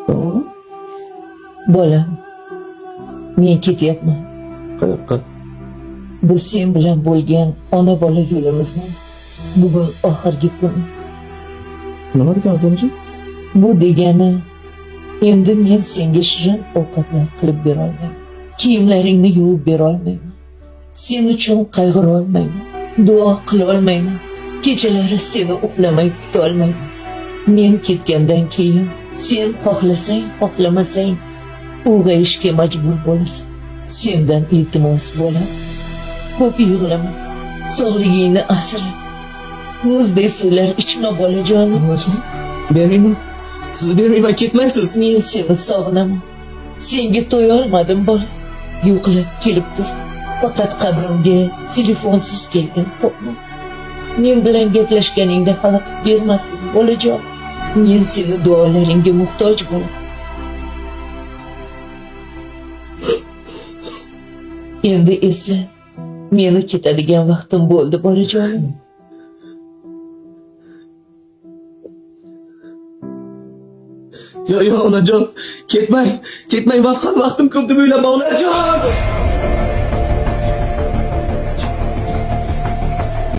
Oğlum, Bolam, men ketyapman. qayoqqa? Biz sen bilan bo'lgan ona bola yo'limizni bugun oxirgi kuni. Nima degansiz onajon? Bu degani endi men senga shirin ovqatlar qilib bera olmayman. Kiyimlaringni yuvib bera olmayman. Sen uchun qayg'ura olmayman. Duo qila olmayman. Kechalari seni uxlamay kuta olmayman. Men ketgandan keyin sen xohlasang, xohlamasang ulg'ayishga majbur bo'lasan. Sendan iltimos bo'lam. Ko'p yig'lama. Sog'ligingni asra. Muzdek suvlar ichma bolajonim. Onajon, bermayman. Siz bermayman, ketmaysiz. Men seni sog'inaman. Senga to'ya olmadim bola. Yo'qlab kelib tur. Faqat qabrimga telefonsiz kelgin, xo'pmi? Men bilan gaplashganingda xalaqit bermasin, bolajon. Men seni duolaringga muhtoj bo'laman. Endi esa meni ketadigan vaqtim bo'ldi, bolajonim. Yo, onajon, ketmang. Ketmang, vaqtim ko'p deb o'ylama, onajon.